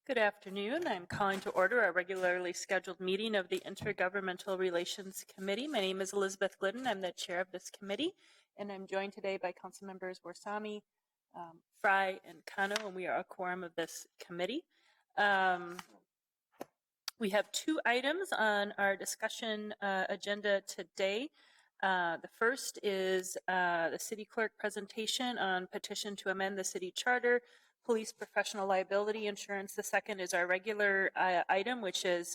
Good afternoon. I'm calling to order our regularly scheduled meeting of the Intergovernmental Relations Committee. My name is Elizabeth Glidden. I'm the chair of this committee, and I'm joined today by council members Warsami, Fry, and Kano, and we are a quorum of this committee. We have two items on our discussion agenda today. The first is the city clerk presentation on petition to amend the city charter, police professional liability insurance. The second is our regular item, which is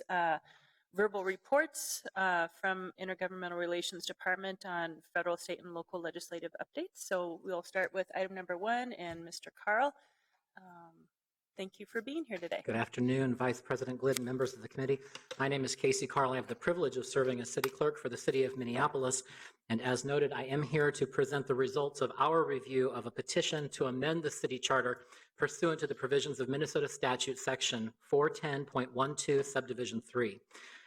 verbal reports from Intergovernmental Relations Department on federal, state, and local legislative updates. So we'll start with item number one, and Mr. Carl. Thank you for being here today. Good afternoon, Vice President Glidden, members of the committee. My name is Casey Carl. I have the privilege of serving as city clerk for the city of Minneapolis. And as noted, I am here to present the results of our review of a petition to amend the city charter pursuant to the provisions of Minnesota statute section 410.12 subdivision 3.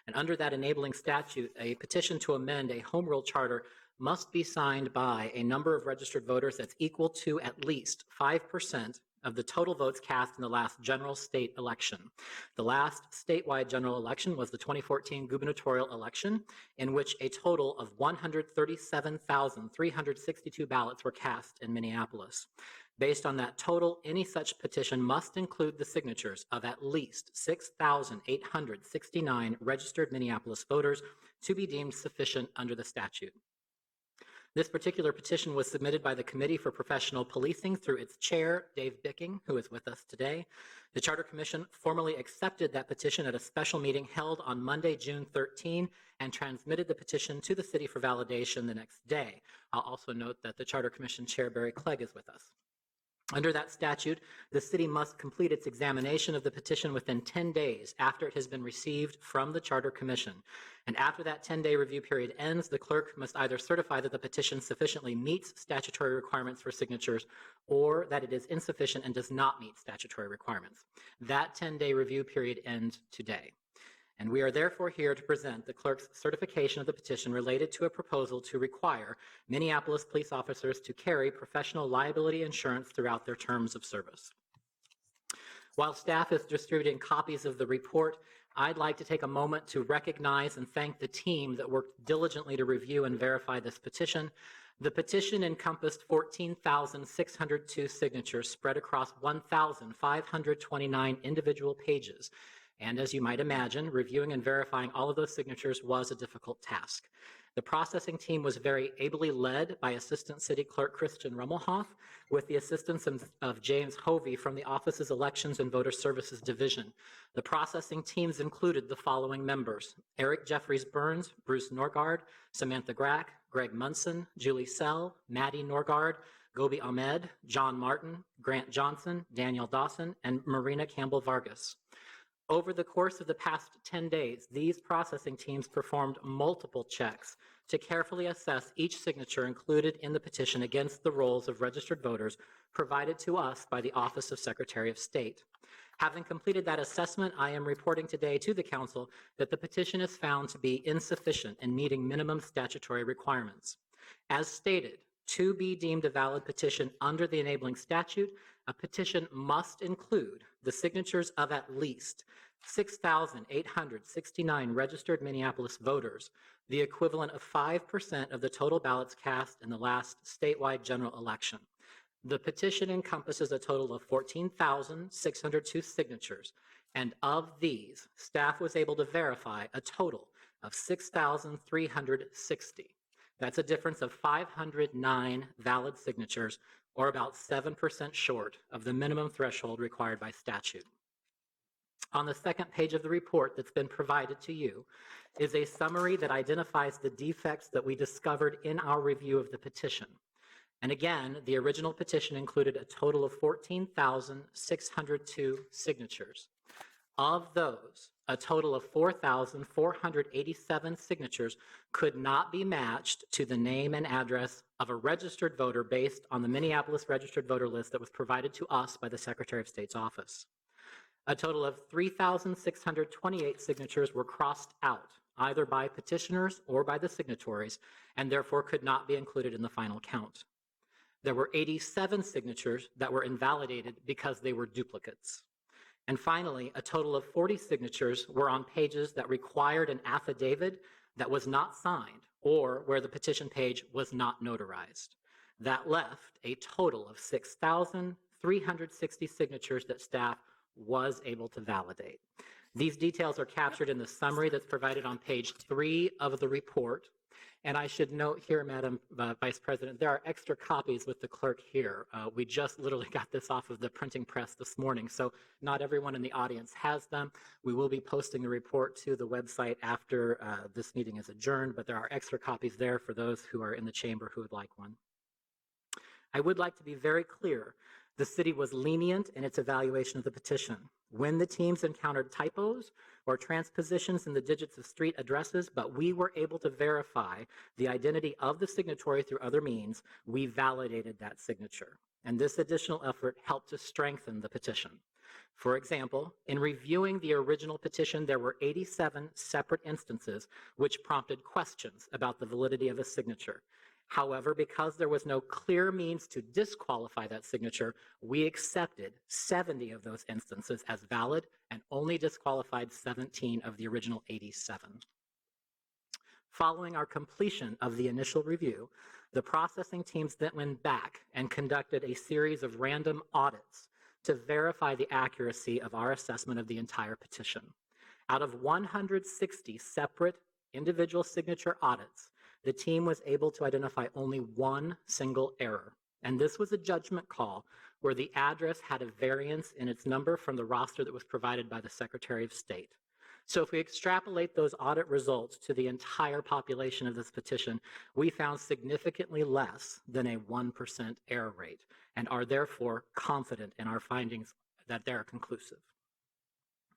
And under that enabling statute, a petition to amend a home rule charter must be signed by a number of registered voters that's equal to at least 5% of the total votes cast in the last general state election. The last statewide general election was the 2014 gubernatorial election, in which a total of 137,362 ballots were cast in Minneapolis. Based on that total, any such petition must include the signatures of at least 6,869 registered Minneapolis voters to be deemed sufficient under the statute. This particular petition was submitted by the Committee for Professional Policing through its chair, Dave Bicking, who is with us today. The Charter Commission formally accepted that petition at a special meeting held on Monday, June 13, and transmitted the petition to the city for validation the next day. I'll also note that the Charter Commission Chair, Barry Clegg, is with us. Under that statute, the city must complete its examination of the petition within 10 days after it has been received from the Charter Commission. And after that 10-day review period ends, the clerk must either certify that the petition sufficiently meets statutory requirements for signatures or that it is insufficient and does not meet statutory requirements. That 10-day review period ends today. And we are therefore here to present the clerk's certification of the petition related to a proposal to require Minneapolis police officers to carry professional liability insurance throughout their terms of service. While staff is distributing copies of the report, I'd like to take a moment to recognize and thank the team that worked diligently to review and verify this petition. The petition encompassed 14,602 signatures spread across 1,529 individual pages. And as you might imagine, reviewing and verifying all of those signatures was a difficult task. The processing team was very ably led by Assistant City Clerk Christian Rummelhoff, with the assistance of James Hovey from the office's Elections and Voter Services Division. The processing teams included the following members: Eric Jeffries Burns, Bruce Norgard, Samantha Grack, Greg Munson, Julie Sell, Maddie Norgard, Gobi Ahmed, John Martin, Grant Johnson, Daniel Dawson, and Marina Campbell Vargas. Over the course of the past 10 days, these processing teams performed multiple checks to carefully assess each signature included in the petition against the rolls of registered voters provided to us by the Office of Secretary of State. Having completed that assessment, I am reporting today to the Council that the petition is found to be insufficient in meeting minimum statutory requirements. As stated, to be deemed a valid petition under the enabling statute, a petition must include the signatures of at least 6,869 registered Minneapolis voters, the equivalent of 5% of the total ballots cast in the last statewide general election. The petition encompasses a total of 14,602 signatures, and of these, staff was able to verify a total of 6,360. That's a difference of 509 valid signatures, or about 7% short of the minimum threshold required by statute. On the second page of the report that's been provided to you is a summary that identifies the defects that we discovered in our review of the petition. And again, the original petition included a total of 14,602 signatures. Of those, a total of 4,487 signatures could not be matched to the name and address of a registered voter based on the Minneapolis registered voter list that was provided to us by the Secretary of State's office. A total of 3,628 signatures were crossed out, either by petitioners or by the signatories, and therefore could not be included in the final count. There were 87 signatures that were invalidated because they were duplicates. And finally, a total of 40 signatures were on pages that required an affidavit that was not signed or where the petition page was not notarized. That left a total of 6,360 signatures that staff was able to validate. These details are captured in the summary that's provided on page 3 of the report. And I should note here, Madam Vice President, there are extra copies with the clerk here. We just literally got this off of the printing press this morning, so not everyone in the audience has them. We will be posting the report to the website after this meeting is adjourned, but there are extra copies there for those who are in the chamber who would like one. I would like to be very clear. The city was lenient in its evaluation of the petition. When the teams encountered typos or transpositions in the digits of street addresses, but we were able to verify the identity of the signatory through other means, we validated that signature. And this additional effort helped to strengthen the petition. For example, in reviewing the original petition, there were 87 separate instances which prompted questions about the validity of a signature. However, because there was no clear means to disqualify that signature, we accepted 70 of those instances as valid and only disqualified 17 of the original 87. Following our completion of the initial review, the processing teams then went back and conducted a series of random audits to verify the accuracy of our assessment of the entire petition. Out of 160 separate individual signature audits, the team was able to identify only one single error. And this was a judgment call where the address had a variance in its number from the roster that was provided by the Secretary of State. So if we extrapolate those audit results to the entire population of this petition, we found significantly less than a 1% error rate and are therefore confident in our findings that they are conclusive.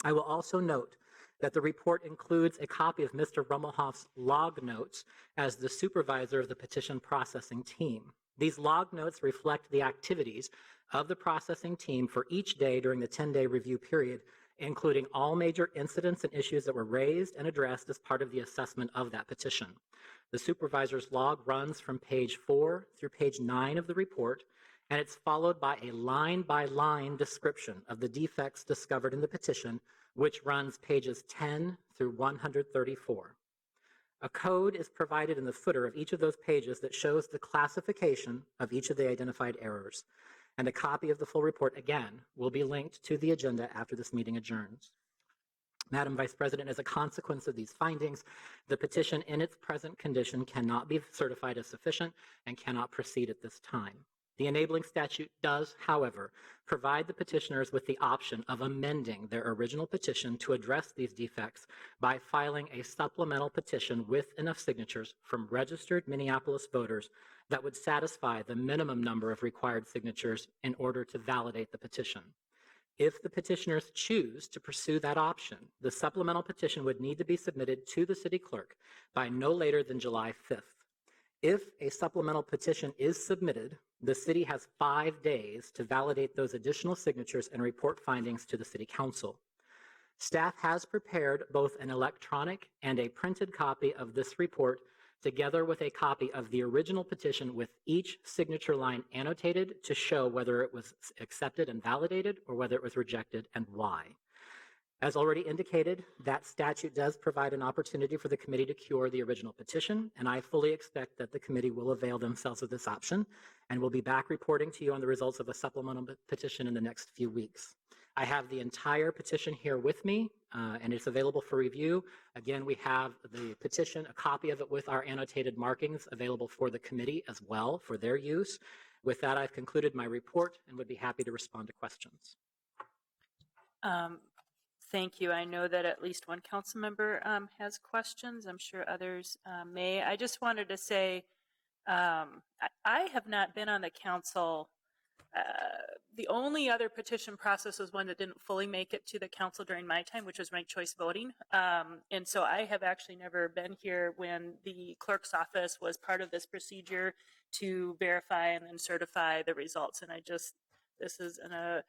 I will also note that the report includes a copy of Mr. Rummelhoff's log notes as the supervisor of the petition processing team. These log notes reflect the activities of the processing team for each day during the 10-day review period, including all major incidents and issues that were raised and addressed as part of the assessment of that petition. The supervisor's log runs from page 4 through page 9 of the report, and it's followed by a line-by-line description of the defects discovered in the petition, which runs pages 10 through 134. A code is provided in the footer of each of those pages that shows the classification of each of the identified errors, and a copy of the full report, again, will be linked to the agenda after this meeting adjourns. Madam Vice President, as a consequence of these findings, the petition in its present condition cannot be certified as sufficient and cannot proceed at this time. The enabling statute does, however, provide the petitioners with the option of amending their original petition to address these defects by filing a supplemental petition with enough signatures from registered Minneapolis voters that would satisfy the minimum number of required signatures in order to validate the petition. If the petitioners choose to pursue that option, the supplemental petition would need to be submitted to the city clerk by no later than July 5th. If a supplemental petition is submitted, the city has 5 days to validate those additional signatures and report findings to the city council. Staff has prepared both an electronic and a printed copy of this report, together with a copy of the original petition with each signature line annotated to show whether it was accepted and validated or whether it was rejected and why. As already indicated, that statute does provide an opportunity for the committee to cure the original petition, and I fully expect that the committee will avail themselves of this option, and will be back reporting to you on the results of a supplemental petition in the next few weeks. I have the entire petition here with me, and it's available for review. Again, we have the petition, a copy of it with our annotated markings available for the committee as well for their use. With that, I've concluded my report and would be happy to respond to questions. Thank you. I know that at least one council member has questions. I'm sure others may. I just wanted to say I have not been on the council. The only other petition process was one that didn't fully make it to the council during my time, which was ranked choice voting. And so I have actually never been here when the clerk's office was part of this procedure to verify and then certify the results. And this is a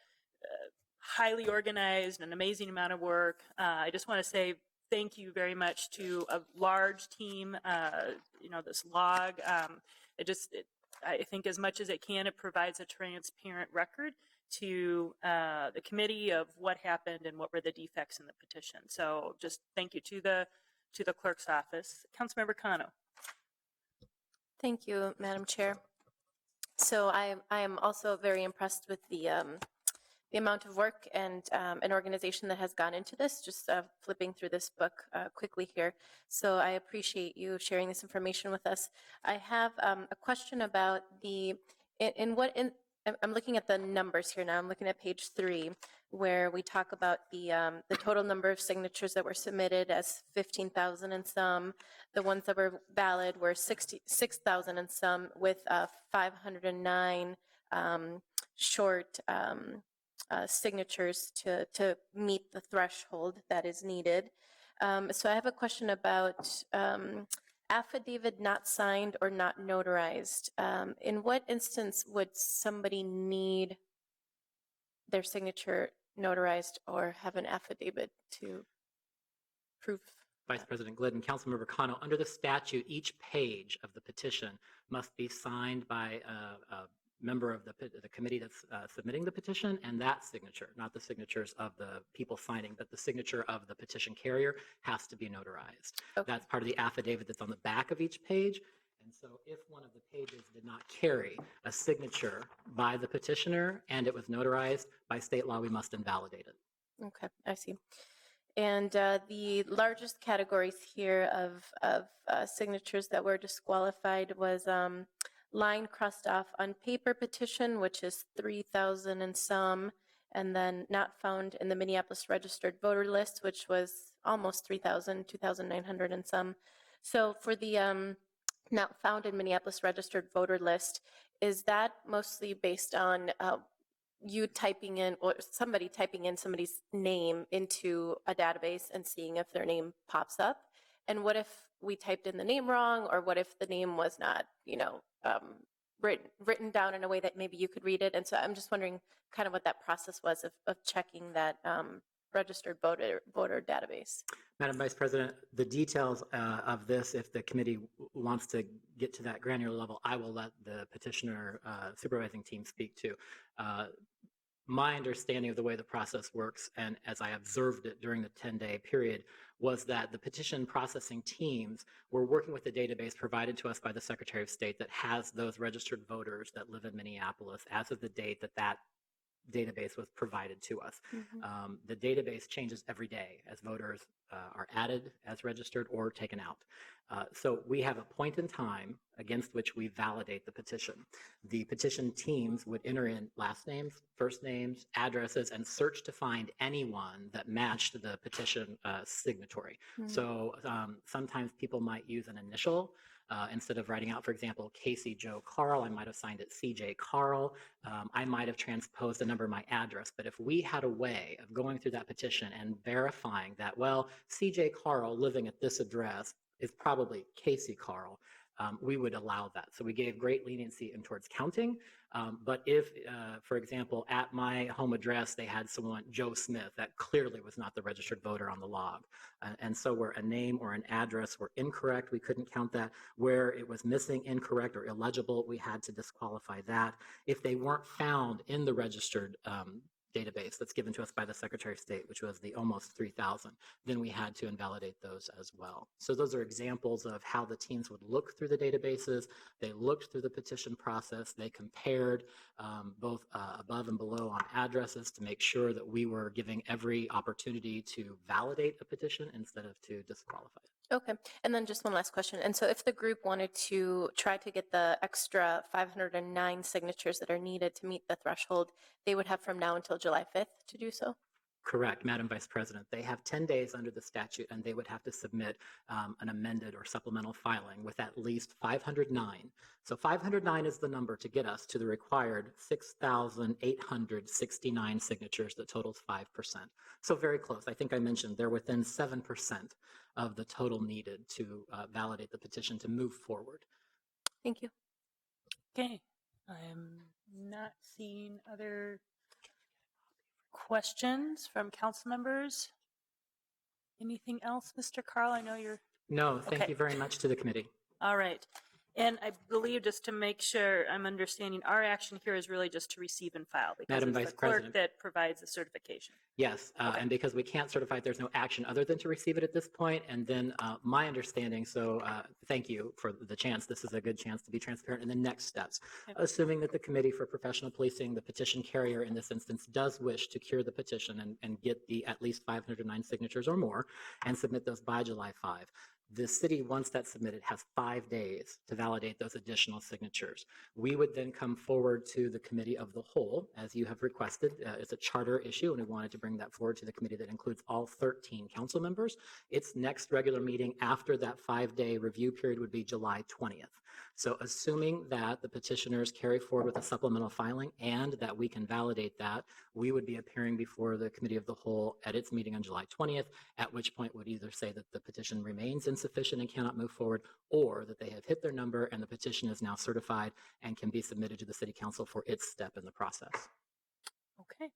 highly organized and amazing amount of work. I just want to say thank you very much to a large team. This log, I think as much as it can, it provides a transparent record to the committee of what happened and what were the defects in the petition. So just thank you to the clerk's office. Councilmember Kano. Thank you, Madam Chair. So I am also very impressed with the amount of work and an organization that has gone into this. Just flipping through this book quickly here. So I appreciate you sharing this information with us. I have a question about I'm looking at the numbers here now. I'm looking at page 3, where we talk about the total number of signatures that were submitted as 15,000 and some. The ones that were valid were 66,000 and some, with 509 short signatures to meet the threshold that is needed. So I have a question about affidavit not signed or not notarized. In what instance would somebody need their signature notarized or have an affidavit to prove? Vice President Glidden, Councilmember Kano, under the statute, each page of the petition must be signed by a member of the committee that's submitting the petition, and that signature, not the signatures of the people signing, but the signature of the petition carrier has to be notarized. Okay. That's part of the affidavit that's on the back of each page. And so if one of the pages did not carry a signature by the petitioner and it was notarized, by state law, we must invalidate it. Okay, I see. And the largest categories here of signatures that were disqualified was line crossed off on paper petition, which is 3,000 and some, and then not found in the Minneapolis registered voter list, which was almost 3,000, 2,900 and some. So for the not found in Minneapolis registered voter list, is that mostly based on you typing in, or somebody typing in somebody's name into a database and seeing if their name pops up? And what if we typed in the name wrong, or what if the name was not, written down in a way that maybe you could read it? And so I'm just wondering kind of what that process was of checking that registered voter database. Madam Vice President, the details of this, if the committee wants to get to that granular level, I will let the petitioner supervising team speak to. My understanding of the way the process works, and as I observed it during the 10-day period, was that the petition processing teams were working with the database provided to us by the Secretary of State that has those registered voters that live in Minneapolis as of the date that database was provided to us. Mm-hmm. The database changes every day as voters are added as registered or taken out. So we have a point in time against which we validate the petition. The petition teams would enter in last names, first names, addresses, and search to find anyone that matched the petition signatory. Mm-hmm. So sometimes people might use an initial. Instead of writing out, for example, Casey Joe Carl, I might have signed it CJ Carl. I might have transposed a number of my address. But if we had a way of going through that petition and verifying that, well, CJ Carl living at this address is probably Casey Carl, we would allow that. So we gave great leniency in towards counting. But if, for example, at my home address, they had someone, Joe Smith, that clearly was not the registered voter on the log. And so where a name or an address were incorrect, we couldn't count that. Where it was missing, incorrect, or illegible, we had to disqualify that. If they weren't found in the registered database that's given to us by the Secretary of State, which was the almost 3,000, then we had to invalidate those as well. So those are examples of how the teams would look through the databases. They looked through the petition process. They compared both above and below on addresses to make sure that we were giving every opportunity to validate a petition instead of to disqualify it. Okay, and then just one last question. And so if the group wanted to try to get the extra 509 signatures that are needed to meet the threshold, they would have from now until July 5th to do so? Correct, Madam Vice President. They have 10 days under the statute, and they would have to submit an amended or supplemental filing with at least 509. So 509 is the number to get us to the required 6,869 signatures that totals 5%. So very close. I think I mentioned they're within 7% of the total needed to validate the petition to move forward. Thank you. Okay. I'm not seeing other questions from council members. Anything else, Mr. Carl? I know you're... No, thank Okay. you very much to the committee. All right. And I believe, just to make sure I'm understanding, our action here is really just to receive and file because Madam it's Vice the clerk President. that provides the certification. Yes, Okay. and because we can't certify it, there's no action other than to receive it at this point. And then my understanding, so thank you for the chance. This is a good chance to be transparent in the next steps. Okay. Assuming that the Committee for Professional Policing, the petition carrier in this instance, does wish to cure the petition and get the at least 509 signatures or more and submit those by July 5. The city, once that's submitted, has 5 days to validate those additional signatures. We would then come forward to the Committee of the Whole, as you have requested. It's a charter issue, and we wanted to bring that forward to the committee that includes all 13 council members. Its next regular meeting after that 5-day review period would be July 20th. So assuming that the petitioners carry forward with a supplemental filing and that we can validate that, we would be appearing before the Committee of the Whole at its meeting on July 20th, at which point would either say that the petition remains insufficient and cannot move forward, or that they have hit their number and the petition is now certified and can be submitted to the City Council for its step in the process. Okay.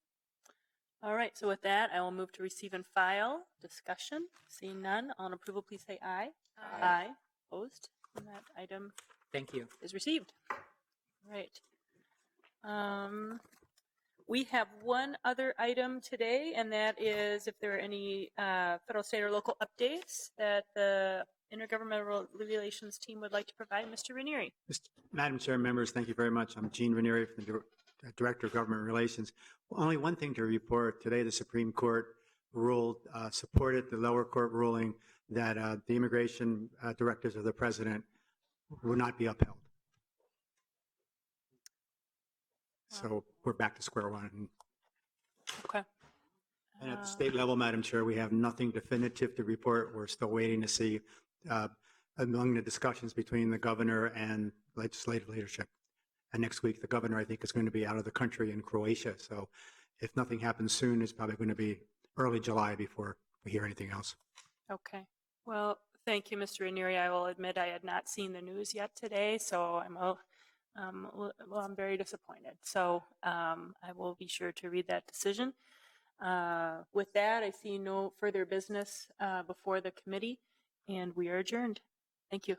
All right. So with that, I will move to receive and file. Discussion. Seeing none. On approval, please say aye. Aye. Opposed? And that item Thank you. is received. All right. We have one other item today, and that is if there are any federal, state, or local updates that the Intergovernmental Relations team would like to provide. Mr. Ranieri. Madam Chair, members, thank you very much. I'm Gene Ranieri, the Director of Government Relations. Only one thing to report. Today, the Supreme Court supported the lower court ruling that the immigration directives of the President will not be upheld. So we're back to square one. Okay. And at the state level, Madam Chair, we have nothing definitive to report. We're still waiting to see among the discussions between the governor and legislative leadership. And next week, the governor, I think, is going to be out of the country in Croatia. So if nothing happens soon, it's probably going to be early July before we hear anything else. Okay. Well, thank you, Mr. Ranieri. I will admit I had not seen the news yet today, so I'm very disappointed. So I will be sure to read that decision. With that, I see no further business before the committee, and we are adjourned. Thank you.